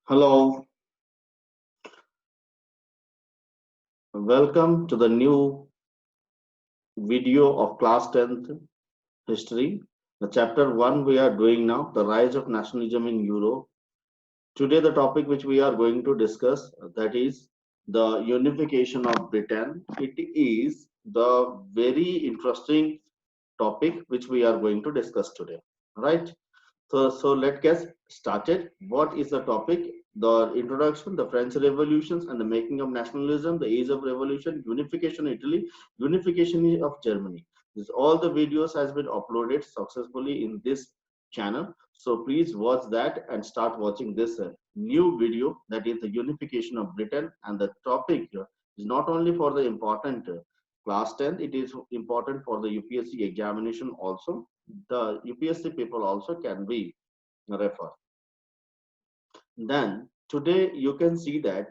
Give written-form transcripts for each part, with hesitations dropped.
Hello, welcome to the new video of class 10th history. The chapter 1 we are doing now, the rise of nationalism in Europe. Today the topic which we are going to discuss, that is the unification of Britain. It is the very interesting topic which we are going to discuss today, right? So let's get started. What is the topic? The introduction, the French revolutions and the making of nationalism, the age of revolution, unification Italy, unification of Germany. This all the videos has been uploaded successfully in this channel. So please watch that and start watching this new video, that is the unification of Britain. And the topic here is not only for the important class 10, it is important for the UPSC examination also. The UPSC people also can be refer. Then today you can see that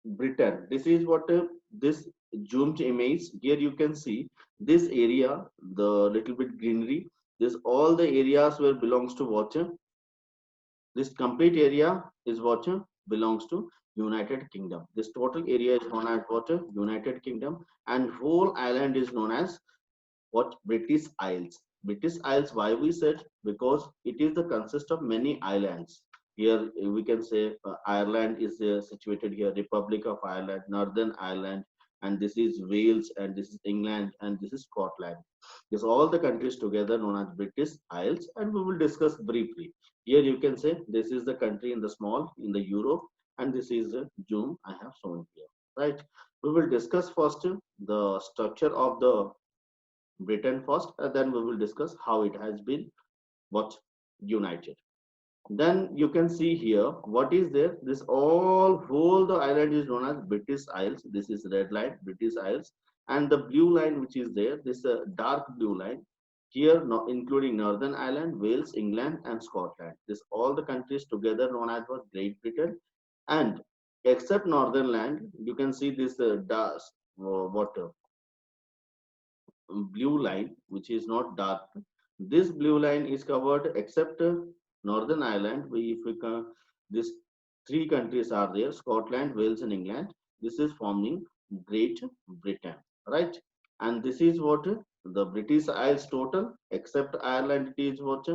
Britain, this is what this zoomed image here you can see this area, the little bit greenery, this all the areas where belongs to what, this complete area is what belongs to United Kingdom. This total area is known as what, United Kingdom, and whole island is known as what, British Isles. British Isles, why we said, because it is the consist of many islands. Here we can say Ireland is situated here, Republic of Ireland, Northern Ireland, and this is Wales, and this is England, and this is Scotland. This all the countries together known as British Isles, and we will discuss briefly. Here you can say this is the country in the small in the Europe, and this is the zoom I have shown here. Right. We will discuss first the structure of the Britain first, and then we will discuss how it has been what united. Then you can see here what is there. This all whole the island is known as British Isles. This is red line, British Isles, and the blue line which is there, this dark blue line. Here, no, including Northern Ireland, Wales, England, and Scotland. This all the countries together known as what, Great Britain, and except Northern Land, you can see this what blue line which is not dark. This blue line is covered except Northern Ireland. We if we this three countries are there, Scotland, Wales, and England. This is forming Great Britain, right? And this is what the British Isles total, except Ireland it is what,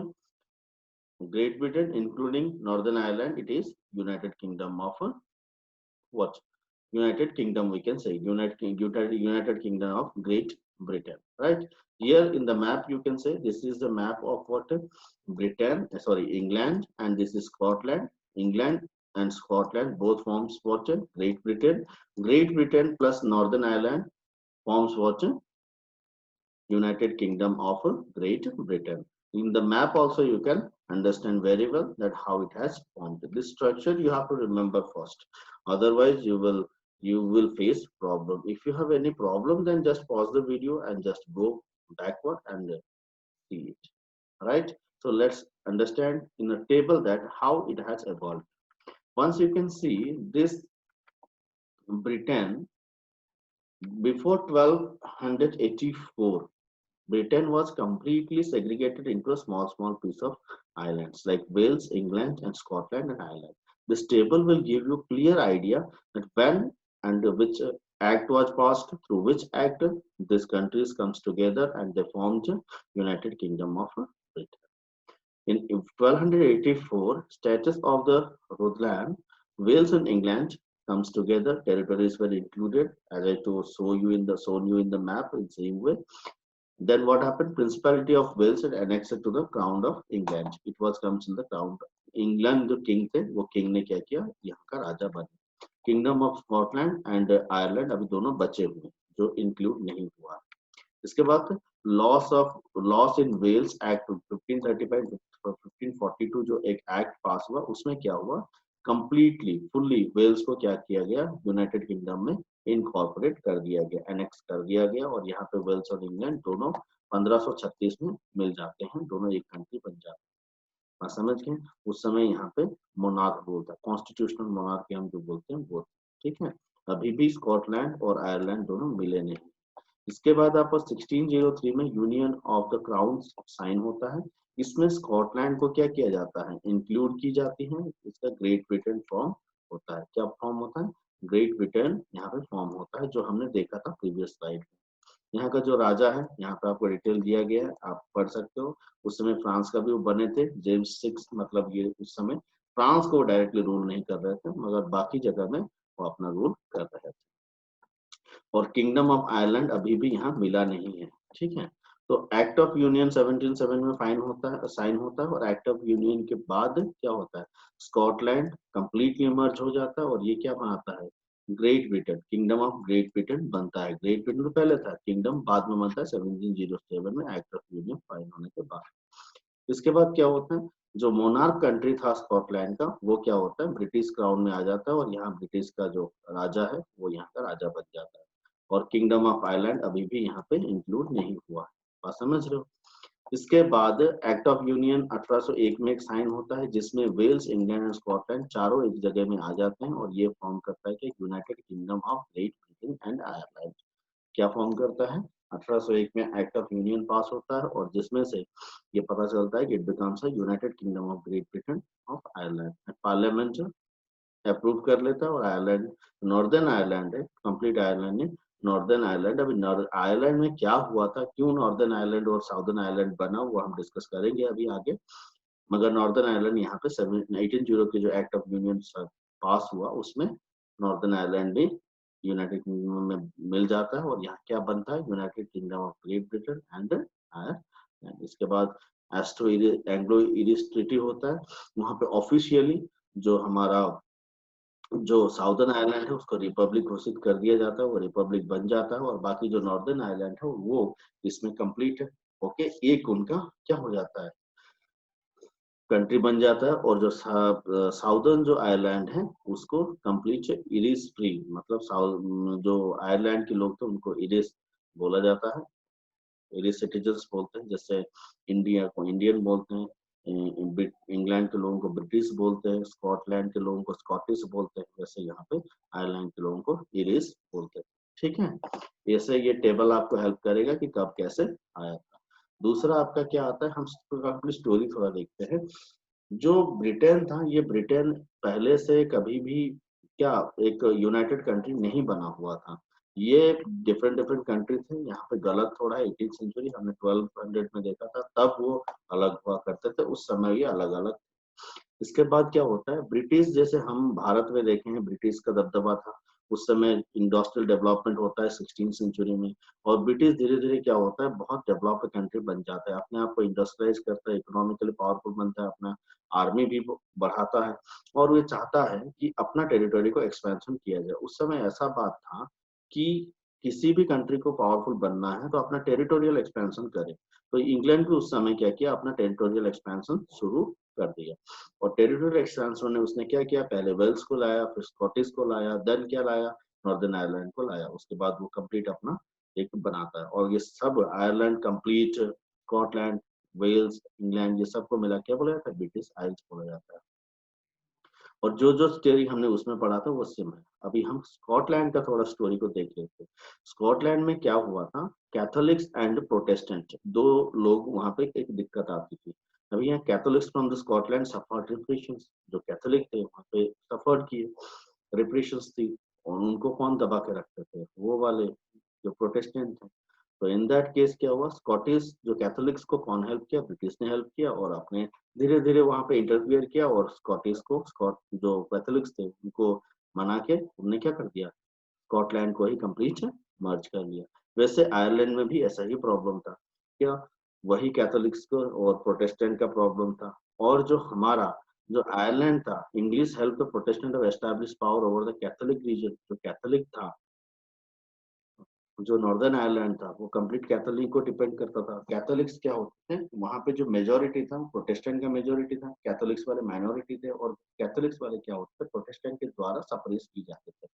Great Britain, including Northern Ireland it is United Kingdom of what, United Kingdom, we can say United Kingdom of Great Britain, right? Here in the map, you can say this is the map of what, Britain, sorry, England, and this is Scotland. England and Scotland both forms what, Great Britain. Great Britain plus Northern Ireland forms what, United Kingdom of Great Britain. In the map also you can understand very well that how it has formed. This structure you have to remember first. Otherwise you will face problem. If you have any problem, then just pause the video and just go backward and see it. Right? So let's understand in a table that how it has evolved. Once you can see this Britain before 1284. Britain was completely segregated into a small piece of islands like Wales, England, and Scotland and Ireland. This table will give you clear idea that when and which act was passed, through which act these countries comes together and they formed United Kingdom of Britain. In 1284, status of the Rhuddlan, Wales and England comes together. Territories were included, as I told, shown you in the map in same way. Then what happened? Principality of Wales had annexed to the crown of England. It was comes in the crown. England जो king थे, वो king ने क्या किया? यहाँ का राजा बना. Kingdom of Scotland and Ireland अभी दोनों बचे हुए, जो include नहीं हुआ. इसके बाद लॉस इन वेल्स एक्ट 1535 1542 जो एक एक्ट पास हुआ, उसमें क्या हुआ? कंप्लीटली फुल्ली वेल्स को क्या किया गया? यूनाइटेड किंगडम में इनकॉर्पोरेट कर दिया गया, एनेक्स कर दिया गया, और यहाँ पे वेल्स और इंग्लैंड दोनों 1536 में मिल जाते हैं, दोनों एक कंट्री बन जाते हैं. समझ गए? उस समय यहाँ पे मोनार्क बोलता है, कॉन्स्टिट्यूशनल मोनार्की हम जो बोलते हैं वो. ठीक है, अभी भी स्कॉटलैंड और आयरलैंड दोनों मिले नहीं. इसके बाद आपको 1603 में union of the crown sign होता है. इसमें स्कॉटलैंड को क्या किया जाता है, इंक्लूड की जाती है, इसका ग्रेट ब्रिटेन फॉर्म होता है। क्या फॉर्म होता है, ग्रेट ब्रिटेन यहाँ पे फॉर्म होता है, जो हमने देखा था प्रीवियस स्लाइड में। यहाँ का जो राजा है, यहाँ पे आपको डिटेल दिया गया है, आप पढ़ सकते हो। उस समय फ्रांस का भी वो बने थे, जेम्स सिक्स, मतलब ये उस समय फ्रांस को डायरेक्टली रूल नहीं कर रहे थे, मगर बाकी जगह में वो अपना रूल कर रहे थे। और किंगडम ऑफ आयरलैंड अभी भी यहाँ मिला नहीं है, ठीक है। तो एक्ट ऑफ यूनियन 1707 में फाइन होता है, साइन होता है, और एक्ट ऑफ यूनियन के बाद क्या होता है, स्कॉटलैंड कंप्लीटली मर्ज हो जाता है, और ये क्या बनाता है, great Britain, kingdom of great Britain बनता है। ग्रेट ब्रिटेन तो पहले था, किंगडम बाद में बनता है 1707 में एक्ट ऑफ यूनियन फाइन होने के बाद। इसके बाद क्या होता है, जो मोनार्क कंट्री था स्कॉटलैंड का, वो क्या होता है, ब्रिटिश क्राउन में आ जाता है, और यहाँ ब्रिटिश का जो राजा है वो यहाँ का राजा बन जाता है। और किंगडम ऑफ आयरलैंड अभी भी यहाँ पे इंक्लूड नहीं हुआ है, बात समझ रहे हो। इसके बाद एक्ट ऑफ यूनियन 1801 में एक साइन होता है, जिसमें वेल्स, इंग्लैंड और स्कॉटलैंड चारों एक जगह में आ जाते हैं, और ये फॉर्म करता है कि United kingdom of great Britain and Ireland. क्या फॉर्म करता है, 1801 में एक्ट ऑफ यूनियन पास होता है, और जिसमें से ये पता चलता है कि it becomes a United kingdom of great Britain of Ireland. Parliament approve कर लेता है, और आयरलैंड, नॉर्दर्न आयरलैंड है, कंप्लीट आयरलैंड है, नॉर्दर्न आयरलैंड। अभी आयरलैंड में क्या हुआ था, क्यों नॉर्दर्न आयरलैंड और साउदर्न आयरलैंड बना, वो हम डिस्कस करेंगे अभी आगे। मगर नॉर्दर्न आयरलैंड यहाँ पे 1800 के जो एक्ट ऑफ यूनियन पास हुआ, उसमें नॉर्दर्न आयरलैंड भी यूनाइटेड किंगडम में मिल जाता है, और यहाँ क्या बनता है, United kingdom of great Britain and Ireland. इसके बाद एंग्लो इरिश ट्रीटी होता है, वहाँ पे ऑफिशियली जो हमारा जो साउदर्न आयरलैंड है उसको रिपब्लिक घोषित कर दिया जाता है, वो रिपब्लिक बन जाता है, और बाकी जो नॉर्दर्न आयरलैंड है वो इसमें कंप्लीट है। ओके, एक उनका क्या हो जाता है, कंट्री बन जाता है, और जो साउदर्न जो आयरलैंड है उसको कंप्लीट इरिस फ्री, मतलब जो आयरलैंड के लोग थे उनको इरिस बोला जाता है, इरिस सिटीजन्स बोलते हैं। जैसे इंडिया को इंडियन बोलते हैं, इंग्लैंड के लोगों को ब्रिटिश बोलते हैं, स्कॉटलैंड के लोगों को स्कॉटिश बोलते हैं, वैसे यहाँ पे आयरलैंड के लोगों को इरिस बोलते हैं, ठीक है। ऐसे ये टेबल आपको हेल्प करेगा कि कब कैसे आया था। दूसरा आपका क्या आता है, हम अपनी स्टोरी थोड़ा देखते हैं। जो ब्रिटेन था, ये ब्रिटेन पहले से कभी भी क्या एक यूनाइटेड कंट्री नहीं बना हुआ था, ये डिफरेंट डिफरेंट कंट्री थे। यहाँ पे गलत थोड़ा है, 18th सेंचुरी हमने 1200 में देखा था, तब वो अलग हुआ करते थे, उस समय ये अलग अलग। इसके बाद क्या होता है, ब्रिटिश जैसे हम भारत में देखे हैं, ब्रिटिश का दबदबा था, उस समय इंडस्ट्रियल डेवलपमेंट होता है 16th सेंचुरी में, और ब्रिटिश धीरे धीरे क्या होता है, बहुत डेवलप्ड कंट्री बन जाता है, अपने आप को इंडस्ट्रियलाइज करता है, इकोनॉमिकली पावरफुल बनता है, अपना आर्मी भी बढ़ाता है, और वो चाहता है कि अपना टेरिटरी को एक्सपेंशन किया जाए। उस समय ऐसा बात था कि किसी भी कंट्री को पावरफुल बनना है तो अपना टेरिटोरियल एक्सपेंशन करे। तो इंग्लैंड भी उस समय क्या किया, अपना टेरिटोरियल एक्सपेंशन शुरू कर दिया, और टेरिटोरियल एक्सपेंशन ने उसने क्या किया, पहले वेल्स को लाया, फिर स्कॉटिश को लाया, देन क्या लाया, नॉर्दर्न आयरलैंड को लाया। उसके बाद वो कंप्लीट अपना एक बनाता है, और ये सब Ireland complete, Scotland, Wales, England, ये सबको मिला क्या बोला जाता है, ब्रिटिश आइल्स बोला जाता है। और जो जो स्टोरी हमने उसमें पढ़ा था वो सेम है। अभी हम स्कॉटलैंड का थोड़ा स्टोरी को देख लेते हैं। स्कॉटलैंड में क्या हुआ था, कैथोलिक्स एंड प्रोटेस्टेंट दो लोग, वहां पे एक दिक्कत आती थी। अभी यहाँ Catholics from the Scotland suffered repressions, जो कैथोलिक थे वहां पे सफर्ड किए, रिप्रेशंस थी, और उनको कौन दबा के रखते थे, वो वाले जो प्रोटेस्टेंट थे। तो इन दैट केस क्या हुआ, स्कॉटिश जो कैथोलिक्स को कौन हेल्प किया, ब्रिटिश ने हेल्प किया, और अपने धीरे धीरे वहां पे इंटरफियर किया, और स्कॉटिश को, स्कॉट जो कैथोलिक्स थे उनको मना के उन्होंने क्या कर दिया, स्कॉटलैंड को ही कंप्लीट मर्ज कर लिया। वैसे आयरलैंड में भी ऐसा ही प्रॉब्लम था, क्या वही कैथोलिक्स को और प्रोटेस्टेंट का प्रॉब्लम था। और जो हमारा जो आयरलैंड था, English help the Protestant of establish power over the Catholic region, जो कैथोलिक था, जो नॉर्दर्न आयरलैंड था वो कंप्लीट कैथोलिक को डिपेंड करता था। कैथोलिक्स क्या होते थे वहां पे, जो मेजोरिटी था प्रोटेस्टेंट का मेजोरिटी था, कैथोलिक्स वाले माइनॉरिटी थे, और कैथोलिक्स वाले क्या होते थे, प्रोटेस्टेंट के द्वारा सप्रेस किए जाते थे,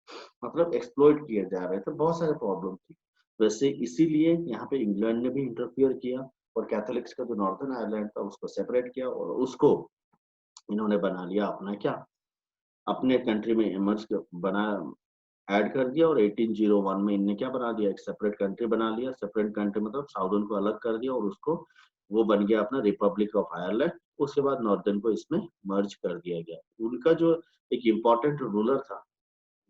मतलब एक्सप्लॉइट किए जा रहे थे, बहुत सारे प्रॉब्लम थी। वैसे इसीलिए यहाँ पे इंग्लैंड ने भी इंटरफियर किया, और कैथोलिक्स का जो नॉर्दर्न आयरलैंड था उसको सेपरेट किया, और उसको इन्होंने बना लिया अपना क्या, अपने कंट्री में इमर्ज बना, ऐड कर दिया। और 1801 में इनने क्या बना दिया, एक सेपरेट कंट्री बना लिया। सेपरेट कंट्री मतलब साउदर्न को अलग कर दिया, और उसको वो बन गया अपना रिपब्लिक ऑफ आयरलैंड। उसके बाद नॉर्दर्न को इसमें मर्ज कर दिया गया। उनका जो एक इम्पोर्टेंट रूलर था,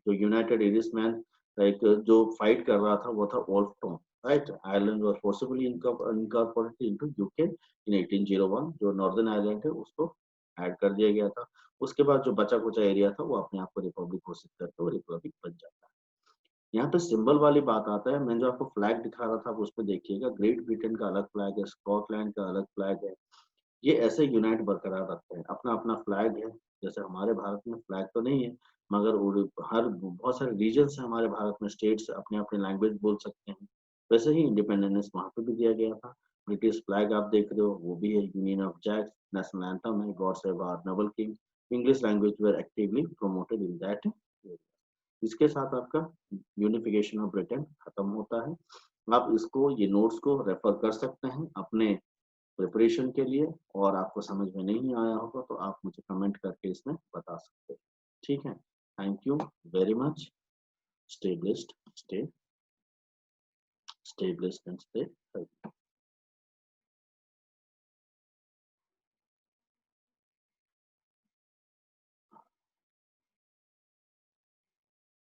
जो यूनाइटेड इंग्लिशमैन लाइक जो फाइट कर रहा था, वो था Wolfe Tone, right. Ireland was forcibly incorporated into UK in 1801। जो नॉर्दर्न आयरलैंड है उसको ऐड कर दिया गया था। उसके बाद जो बचा कुचा एरिया था वो अपने आप को रिपब्लिक घोषित करके वो रिपब्लिक बन जाता है। यहाँ पे सिंबल वाली बात आता है। मैं जो आपको फ्लैग दिखा रहा था आप उस पे देखिएगा, ग्रेट ब्रिटेन का अलग फ्लैग है, स्कॉटलैंड का अलग फ्लैग है। ये ऐसे यूनाइट बरकरार रखते हैं, अपना अपना फ्लैग है। जैसे हमारे भारत में फ्लैग तो नहीं है, मगर हर बहुत सारे रीजन्स है हमारे भारत में, स्टेट्स अपने अपने लैंग्वेज बोल सकते हैं। वैसे ही इंडिपेंडेंस वहाँ पे भी दिया गया था। ब्रिटिश फ्लैग आप देख रहे हो वो भी है, union of jacks, national anthem है, God save our noble king. English language were actively promoted in that. इसके साथ आपका यूनिफिकेशन ऑफ ब्रिटेन खत्म होता है। आप इसको, ये नोट्स को रेफर कर सकते हैं अपने प्रिपरेशन के लिए। और आपको समझ में नहीं आया होगा तो आप मुझे कमेंट करके इसमें बता सकते हैं। ठीक है, thank you very much. Stay blessed, stay blessed and stay healthy.